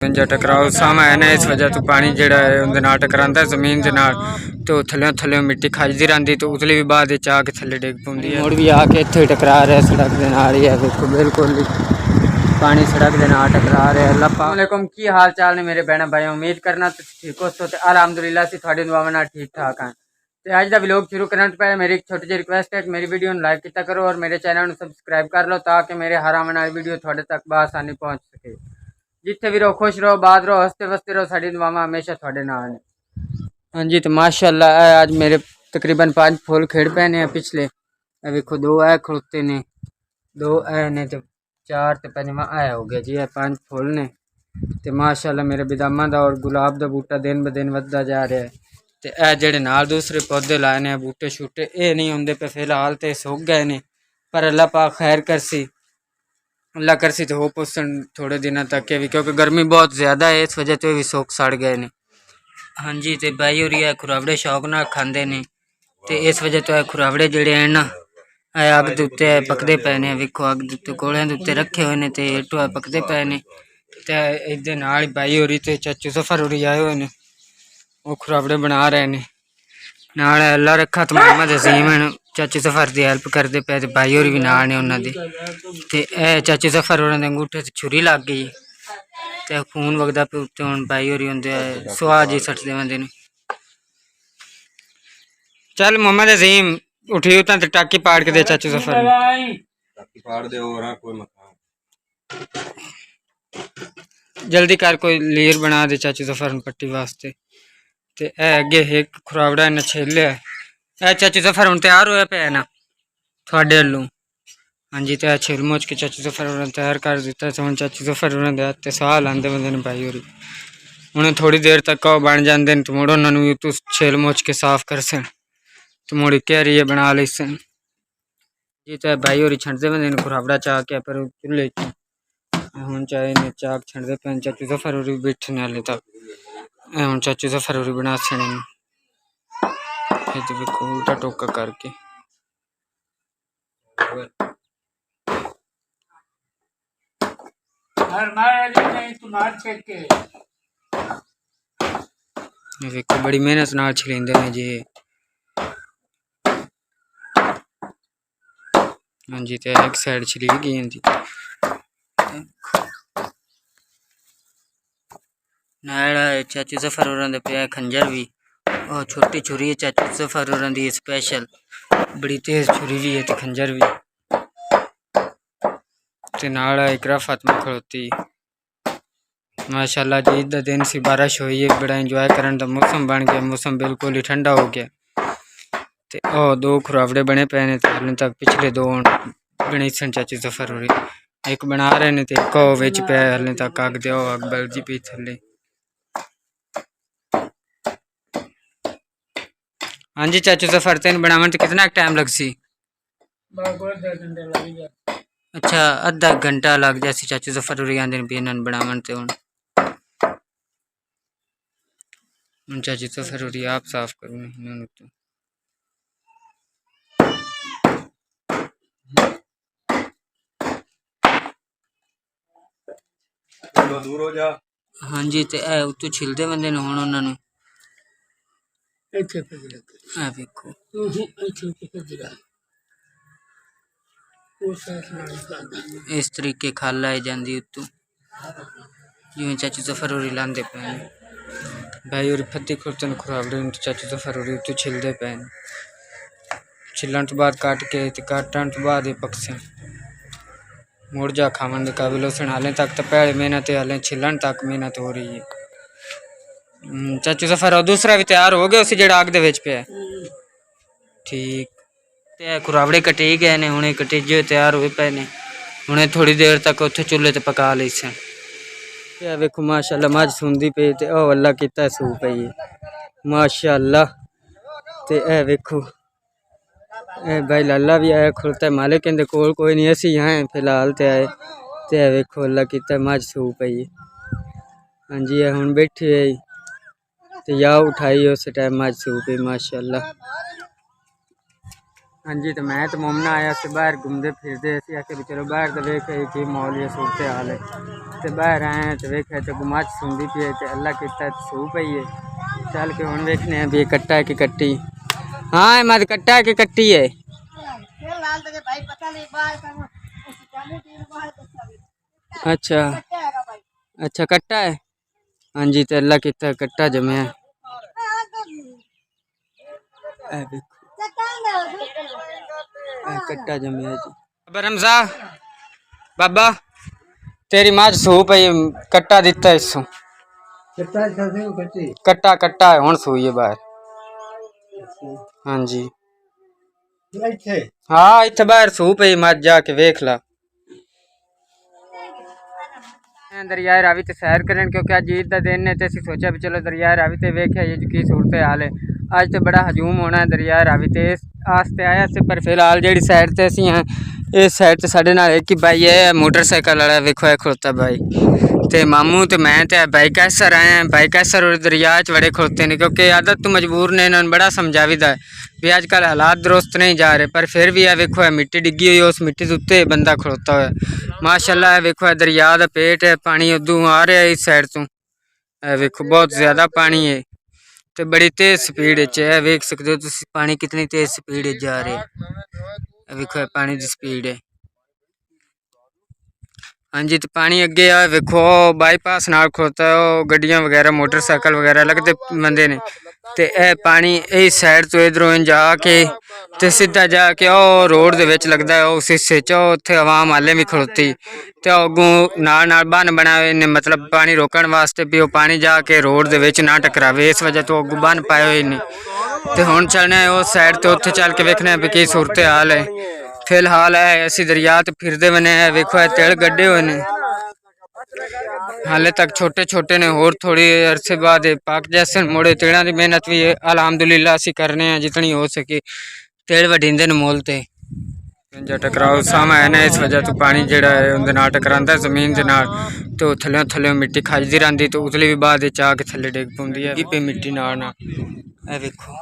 जो टकराव सामा है ना, इस वजह तो पानी जड़ा है उनके नाल टकरांदा जमीन के नाल, तो थल्ले थल्ले मिट्टी खजदी रहती, तो उतली भी बाद आके थल्ले डिग पौंदी है। मुड़ भी आके इत्थे टकरा रहा सड़क के नाल ही है, देखो बिल्कुल पानी सड़क के नाल टकरा रहा है। अस्सलाम वालेकुम, की हाल चाल ने मेरे बहन भाई, उम्मीद करना तुसीं ठीक हो। तो अलहमदुलिल्लाह से थोड़ी दुआवां नाल ठीक ठाक हैं। तो अज का व्लॉग शुरू करने तो पहले मेरी एक छोटी जी रिक्वेस्ट है कि मेरी वीडियो लाइक किया करो और मेरे चैनल को सबसक्राइब कर लो, ताकि मेरे हर आने वाली वीडियो थोड़े तक बआसानी पहुँच सके। जिथे भी रहो खुश रहो, बात रहो, हंसते वसते रहो, साड़ी दुआवां हमेशा थोड़े नाल ने। हाँ जी, तो माशाअल्लाह आज मेरे तकरीबन 5 फुल खेड़ पे ने पिछले, देखो 2 है खड़ोते ने, 2 ने तो 4 तो 5वां आया हो गया जी, 5 फुल ने। तो माशाअल्लाह मेरे बदामा का और गुलाब का बूटा दिन ब दिन वधदा जा रहा है। तो यह जेडे नाल दूसरे पौधे लाए ने बूटे शूटे, ये नहीं होंगे पे फिलहाल तो सुक गए ने, पर अल्लाह पाक खैर करसी, अल्लाह करसी तो हो पुसन थोड़े दिनों तक के भी, क्योंकि गर्मी बहुत ज़्यादा है, इस वजह से भी सोख सड़ गए ने। हाँ जी, तो भाई और ये खुरावड़े शौक ना खाते ने, तो इस वजह तो खुरावड़े जड़े हैं ना अग के उत्ते पकते पे ने, वेखो अग के उत्ते कोलियां के उत्ते रखे हुए हैं, तो टोआ पकते पे ने। तो इहदे नाल भाई होरी ते चाचू सफर होरी आए हुए ने, वो खुरावड़े बना रहे ने। नाल अल्लाह रखा तो मोहम्मद अजीम है, चाचू सफर की हैल्प करते पे, भाई होरी भी नाल ने उन्होंने। तो चाचू सफर होरें दे अंगूठे ते छुरी लग गई, तो खून वगदा पे उत्ते, हुण भाई होरी उंदे सुहा जी सटदे वंदे ने। चल मोहम्मद अजीम उठी उतना तो टाकी पाड़ के दे चाचू सफर टाकी पाड़ दे और कोई मकान जल्दी कर, कोई लीर बना दे चाचू सफर पट्टी वास्ते। ते अगे एक खुरावड़ा ने छेले है, चाचू सफर हुण तैयार होया पे ना थोड़े वालों। हाँ जी, तो छिल मुच के चाचू सफर उन्होंने तैयार कर दिता, तो हम चाचू सफर उन्होंने हत्थे साह लाते बंदे ने भाई होरी, उन्हें थोड़ी देर तक वो बन जाते हैं, तो मुड़ उन्होंने तू छिल मुच के साफ कर सन, तो मुड़ी कैरी बना ली सन जी। तो भाई होरी छंडते बंदे ने खुरावड़ा चाह के, पर चूल्हे हूँ चाहे ने चाक छंडते पे, चाचू सफर होरी बैठने वाले तक हूँ चाचू सफर होरी बना सने, उल्टा टोका करके। देखो बड़ी मेहनत नाल छिलेंदे ने जी। हाँ जी, तो एक साइड छिली गई इनकी नाल। चाचू सफर होरां दे पे खंजर भी, और छोटी छुरी है चाचू सफर होरां दी स्पेशल, बड़ी तेज छुरी भी है, तो खंजर भी, ते नाल एक रफत में खड़ोती। माशाअल्लाह जी ईद का दिन सी, बारिश हुई है, बड़ा इंजॉय करने का मौसम बन गया, मौसम बिल्कुल ही ठंडा हो गया। ते ओ 2 खुरावड़े बने पे ने, हाले तक पिछले 2 बने सन चाचू सफर हो रही, एक बना रहे ने, तो एक विच पे हाले तक अग दे अग बलदी पी थले। हाँ जी चाचू सफर तेन बनावन कितना टाइम लग सी? अच्छा, आधा घंटा लग जासी चाचू सफर हो आंदे भी इन्हन बनावन ते। हुण चाचू सफर हो आप साफ करूँ इन्होंने तो। दूर हो जा। हाँ जी, तो ए उत्तों छिलते बंदे ने हुण उन्होंने देखो इस तरीके खल लाई जाती उत्तों, जिवें चाचू सफर होरी लांदे पे ने। भाई और फत्ती खुरतन खुरावड़े चाचू सफर होरी उत्तों छिलते पे ने, छिलन तो बाद काट के, काटन तो बाद पकसे मुड़ जा खावन के काबिल हो सन। हाले तक तो पहले मेहनत है, हाले छिलन तक मेहनत हो रही है। चाचू सफर और दूसरा भी तैयार हो गया उसी जेड़ा आग दे विच पे ठीक। ते खुरावड़े कटी गए ने, हुणे कटीजे तैयार हुए पे ने, हुणे थोड़ी देर तक उत्थे चूल्हे ते पका लई सन। ये वेखो माशाअल्लाह मझ सुंदी पे, ते ओ अल्लाह कीता सू पई माशाअल्लाह। ते ए वेखो भाई लाला भी आया खुलता है, मालिक कहते कोल कोई नहीं, असी यहाँ फिलहाल तो आए। तो वेखो अल्लाह किता मझ सू पई। हाँ जी, हुण बैठी है, तो या उठाई उस टाइम मझ सू पई माशाअल्लाह। हाँ जी, तो मैं तो मोमना आया से बाहर घूमते फिरते असी आखे भी चलो बाहर तो वेख कि माहौल या सूरत हाल है। तो बाहर आए हैं तो वेखे तो गुमाच सुनती पी है तो अल्लाह किता सू पई है। चल के हुण वेखने हैं भी कट्टा है कि कट्टी। हाँ मत कट्टा है कि कट्टी है। अच्छा अच्छा कट्टा है। हाँ जी, तो अल्लाह किता कट्टा जमे कट्टा जमे जी। रमजा बाबा तेरी माँ सू पई कट्टा दिता इसो कट्टा कट्टा है हुण सूई है बाहर। हाँ जी हाँ इत्थे बाहर सू पई मत जाके वेख ला। दरिया रावी ते सैर करन क्योंकि अज ईद का दिन है तो असीं सोचा भी चलो दरिया रावी ते वेख्या जी की सूरत हाल है। अज तो बड़ा हजूम होना है दरिया रावी ते आस्ते आया से पर फिलहाल जी साइड ते असीं हैं इस साइड ते साडे नाल एक ही भाई है मोटरसाइकिल वाला वेखो है खड़ोता भाई ते मामू ते मैं ते भाई कैसर आए हैं। भाई कैसर और दरिया च बड़े खड़ोते ने क्योंकि आदत तो मजबूर ने इन्होंने बड़ा समझावीदा है भी अजकल हालात दुरुस्त नहीं जा रहे पर फिर भी है वेखो है मिट्टी डिग्गी हुई उस मिट्टी के उत्ते बंदा खड़ोता हुआ माशाअल्लाह है। वेखो है दरिया का पेट है पानी उदू आ रहा है इस साइड तो वेखो बहुत ज़्यादा पानी है तो बड़ी तेज़ स्पीड है वेख सकते हो तुम पानी कितनी तेज़ स्पीड जा रहे है। वेखो है पानी की स्पीड है। हाँ जी तो पानी अगे आ वेखो बाईपास नाल खड़ोता है गड्डियां वगैरह मोटरसाइकिल वगैरह लगते बंदे ने ते ए पानी इस साइड तो इधरों जाके ते सीधा जाके ओ रोड दे विच लगदा है उस हिस्से च उत्थे आवाम हाले भी खड़ोती ते अगों नाल नाल बन बनाए ने मतलब पानी रोकण वास्ते भी पानी जाके रोड दे विच ना टकरावे इस वजह तो अगों बन पाए हुए ने। ते हुण चलने उस साइड ते उत्थे चल के वेखने भी की सूरत हाल है। फिलहाल है असी दरिया ते फिरदे बने वेखो है तिल गड्ढे हुए ने हाले तक छोटे छोटे ने होर थोड़ी अरसे बाद पाक जैसे मुड़े तिड़ा की मेहनत भी अलहमदुलिल्लाह असी करने हैं जितनी हो सके तिल वढींदे ने मोल ते टकराओ सामा है ना इस वजह तो पानी जेड़ा है उनके नाल टकरांदा जमीन के नाल तो थल्लों थल्लों मिट्टी खजदी रहती तो उतली भी बाद आके थल्ले डिग पौंदी है पे मिट्टी नाल ए वेखो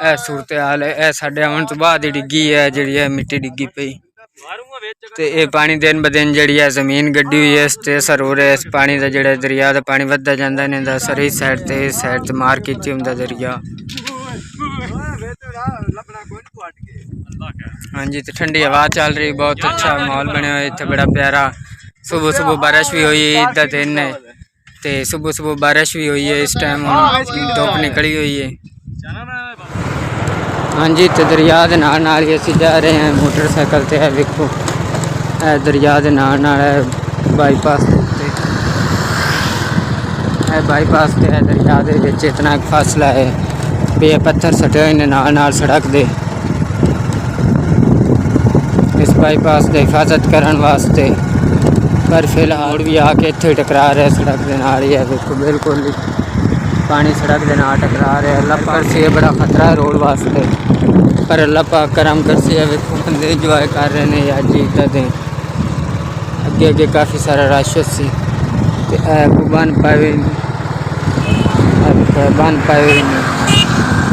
ए सूरत हाल है। ए साडे आउण तो बाद डिग्गी है जिहड़ी है मिट्टी डिग्गी पई ते ये पानी दिन ब दिन जिहड़ी है जमीन गड्डी हुई है इस ते असर हो रहा है इस पानी का जिहड़ा दरिया का पानी वधदा जांदा है इहदा असर इस साइड ते मार कीती हुंदा दरिया। हाँ जी तो ठंडी हवा चल रही बहुत अच्छा माहौल बने हुए इतने बड़ा प्यारा सुबह सुबह बारिश भी हुई है ईद का दिन है तो सुबह सुबह बारिश भी हुई है इस टाइम धुप निकली हुई है। हाँ जी तो दरिया के नाल नाल ही असी जा रहे हैं मोटरसाइकिल से है वेखो दरिया के नाल नाल है बाईपास बाईपास से है दरिया के विच इतना फासला है बे पत्थर सटे हुए ने नाल नाल सड़क दे इस बाईपास की हिफाजत करने वास्ते पर फिलहाल भी आके इत्थे टकरा रहे सड़क के नाल ही है देखो बिल्कुल ही पानी सड़क के नाल टकरा रहे अल्लाह पाक से बड़ा खतरा है रोड वास्ते पर अल्लाह पाक करम कर से है देखो बंदे इंजॉय कर रहे हैं या जी दिन अगे अगे काफ़ी सारा रश सी बन पाए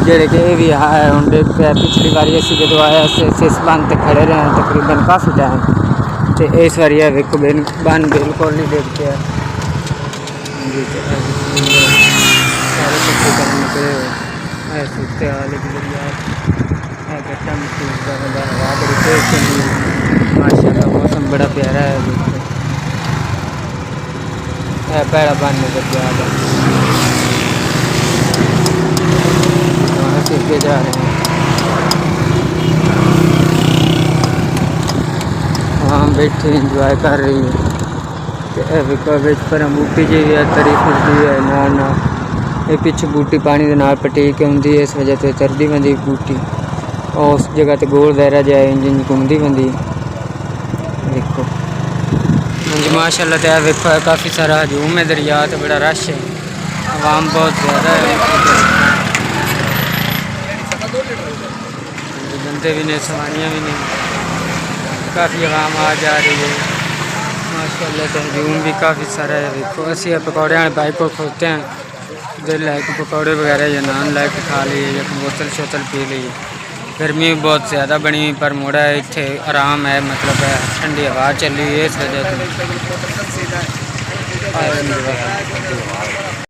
जेड़े कि भी है हम देख पे पिछली बारी असी जो आया इस बन ते खड़े रहे हैं तकरीबन काफ़ी टाइम तो इस बारी है वेखो बन बिल्कुल नहीं देखते हैं सारे तकरीबन निकले हुए सूखते हाल गट्टा मिट्टी हवा बड़ी तेज चली माशाअल्लाह मौसम बड़ा प्यारा है पैड़ा बन नजर सीखे जा रहे हैं हम बैठे इंजॉय कर रही है पर बूटी जी है तरी फिरती है नाल नाल ये पिछे बूटी पानी के नाल पटी के आती है इस वजह से तरदी बंदी बूटी और उस जगह तो गोल दायरा जाए इंज घूमती बंदी देखो। जी माशाअल्लाह तो वेखो है काफ़ी सारा हजूम है दरिया तो बड़ा रश है आवाम बहुत ज़्यादा है बंदे भी ने सवारियाँ भी नहीं काफ़ी आवाम आ जा रही है माशाअल्लाह तो हजूम भी काफ़ी सारा है देखो असी पकौड़े वाले बाइक को खोलते हैं इधर लैके पकौड़े वगैरह या नान लैके खा लिए या बोतल शोतल पी ली गर्मी भी बहुत ज़्यादा बनी हुई पर मुड़ा है इतने आराम है, मतलब है ठंडी हवा चली हुई है इस वजह से।